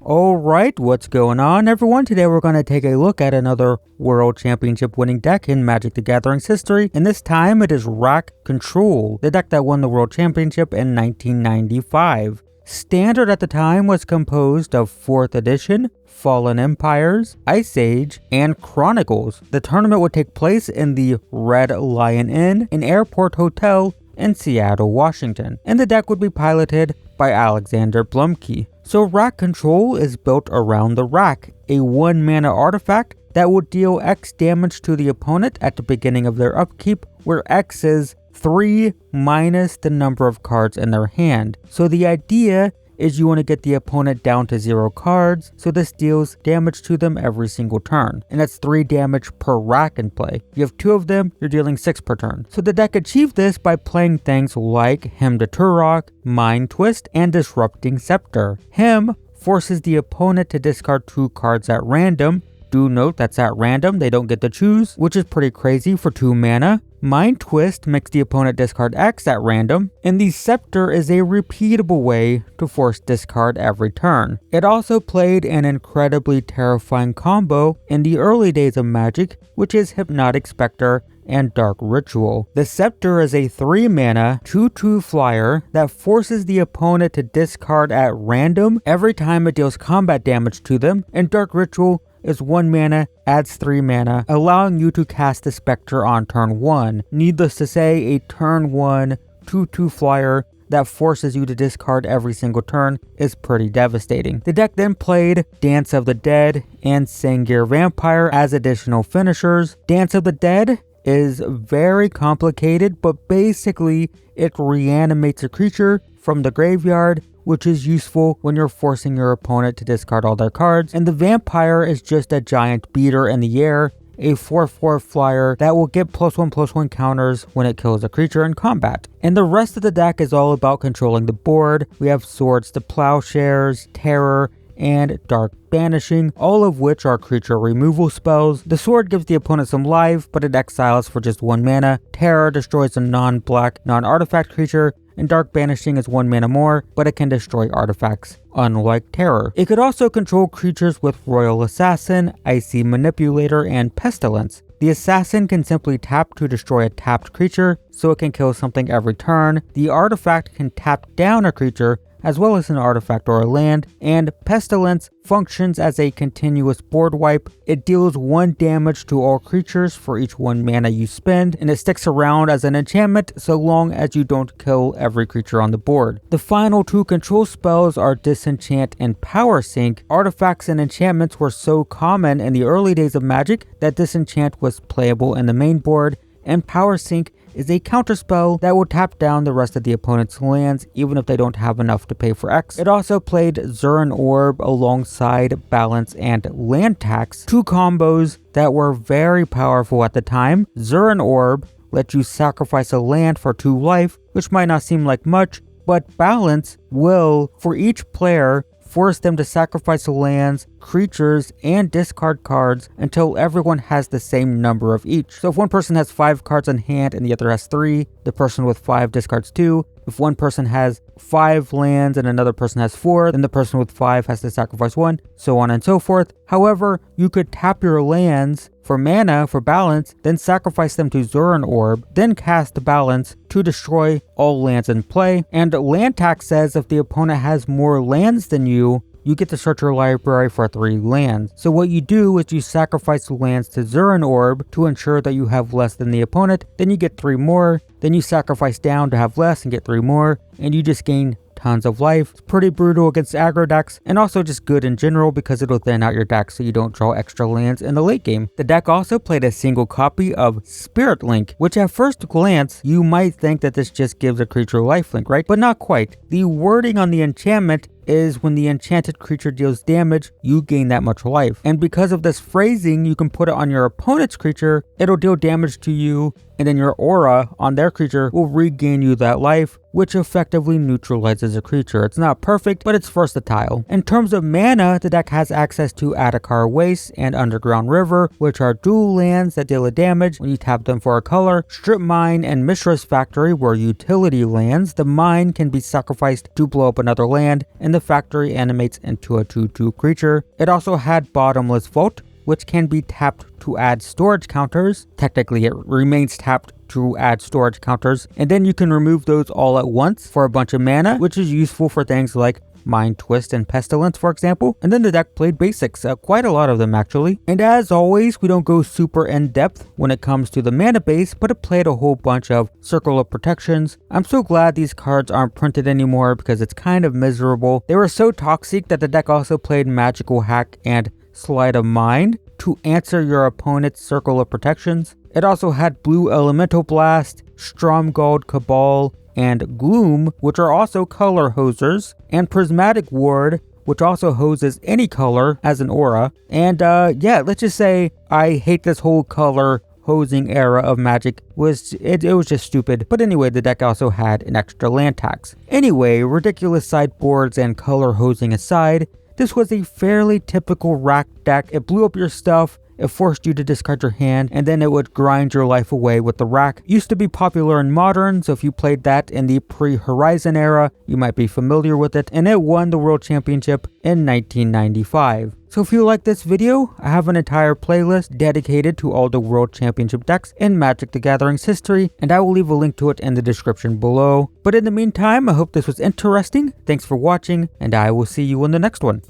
Alright, what's going on everyone? Today we're going to take a look at another World Championship winning deck in Magic the Gathering's history, and this time it is Rack Control, the deck that won the World Championship in 1995. Standard at the time was composed of 4th edition, Fallen Empires, Ice Age, and Chronicles. The tournament would take place in the Red Lion Inn, an airport hotel in Seattle, Washington, and the deck would be piloted by Alexander Blumke. So Rack Control is built around the Rack, a 1-mana artifact that will deal X damage to the opponent at the beginning of their upkeep, where X is 3 minus the number of cards in their hand. So the idea is you want to get the opponent down to 0 cards, so this deals damage to them every single turn, and that's 3 damage per Rack in play. If you have 2 of them, you're dealing 6 per turn. So the deck achieved this by playing things like Hymn to Turok, Mind Twist, and Disrupting Scepter. Hymn forces the opponent to discard 2 cards at random. Do note that's at random, they don't get to choose, which is pretty crazy for 2 mana. Mind Twist makes the opponent discard X at random, and the Scepter is a repeatable way to force discard every turn. It also played an incredibly terrifying combo in the early days of Magic, which is Hypnotic Spectre and Dark Ritual. The Scepter is a 3-mana, 2/2 flyer that forces the opponent to discard at random every time it deals combat damage to them, and Dark Ritual is 1 mana, adds 3 mana, allowing you to cast the Spectre on turn 1. Needless to say, a turn 1 2/2 flyer that forces you to discard every single turn is pretty devastating. The deck then played Dance of the Dead and Sengir Vampire as additional finishers. Dance of the Dead is very complicated, but basically it reanimates a creature from the graveyard, which is useful when you're forcing your opponent to discard all their cards. And the Vampire is just a giant beater in the air, a 4/4 flyer that will get +1/+1 counters when it kills a creature in combat. And the rest of the deck is all about controlling the board. We have Swords to Plowshares, Terror, and Dark Banishing, all of which are creature removal spells. The Sword gives the opponent some life, but it exiles for just 1 mana. Terror destroys a non-black, non-artifact creature, and Dark Banishing is 1 mana more, but it can destroy artifacts, unlike Terror. It could also control creatures with Royal Assassin, Icy Manipulator, and Pestilence. The Assassin can simply tap to destroy a tapped creature, so it can kill something every turn. The Artifact can tap down a creature, as well as an artifact or a land, and Pestilence functions as a continuous board wipe. It deals 1 damage to all creatures for each 1 mana you spend, and it sticks around as an enchantment so long as you don't kill every creature on the board. The final 2 control spells are Disenchant and Power Sink. Artifacts and enchantments were so common in the early days of Magic that Disenchant was playable in the main board, and Power Sink is a counterspell that will tap down the rest of the opponent's lands even if they don't have enough to pay for X. It also played Zuran Orb alongside Balance and Land Tax, 2 combos that were very powerful at the time. Zuran Orb lets you sacrifice a land for 2 life, which might not seem like much, but Balance will, for each player, force them to sacrifice lands, creatures, and discard cards until everyone has the same number of each. So if one person has 5 cards in hand and the other has 3, the person with 5 discards 2. If one person has 5 lands and another person has 4, then the person with 5 has to sacrifice 1, so on and so forth. However, you could tap your lands for mana for Balance, then sacrifice them to Zuran Orb, then cast Balance to destroy all lands in play. And Land Tax says if the opponent has more lands than you get to search your library for 3 lands. So what you do is you sacrifice lands to Zuran Orb to ensure that you have less than the opponent, then you get 3 more, then you sacrifice down to have less and get 3 more, and you just gain tons of life. It's pretty brutal against aggro decks, and also just good in general because it'll thin out your deck so you don't draw extra lands in the late game. The deck also played a single copy of Spirit Link, which at first glance, you might think that this just gives a creature lifelink, right? But not quite. The wording on the enchantment is when the enchanted creature deals damage, you gain that much life. And because of this phrasing, you can put it on your opponent's creature, it'll deal damage to you, and then your aura on their creature will regain you that life, which effectively neutralizes a creature. It's not perfect, but it's versatile. In terms of mana, the deck has access to Adakar Waste and Underground River, which are dual lands that deal a damage when you tap them for a color. Strip Mine and Mishra's Factory were utility lands. The mine can be sacrificed to blow up another land, and the factory animates into a 2/2 creature. It also had Bottomless Vault, which can be tapped to add storage counters. Technically, it remains tapped to add storage counters, and then you can remove those all at once for a bunch of mana, which is useful for things like Mind Twist and Pestilence, for example. And then the deck played basics, quite a lot of them actually. And as always, we don't go super in depth when it comes to the mana base, but it played a whole bunch of Circle of Protections. I'm so glad these cards aren't printed anymore because it's kind of miserable. They were so toxic that the deck also played Magical Hack and Sleight of Mind to answer your opponent's Circle of Protections. It also had Blue Elemental Blast, Stromgald Cabal, and Gloom, which are also color hosers, and Prismatic Ward, which also hoses any color as an aura. And yeah, let's just say I hate this whole color hosing era of Magic. It was just stupid. But anyway, the deck also had an extra land tax. Anyway, ridiculous sideboards and color hosing aside, this was a fairly typical rack deck. It blew up your stuff, it forced you to discard your hand, and then it would grind your life away with the rack. Used to be popular in Modern, so if you played that in the pre-Horizon era, you might be familiar with it, and it won the World Championship in 1995. So if you like this video, I have an entire playlist dedicated to all the World Championship decks in Magic the Gathering's history, and I will leave a link to it in the description below. But in the meantime, I hope this was interesting. Thanks for watching, and I will see you in the next one.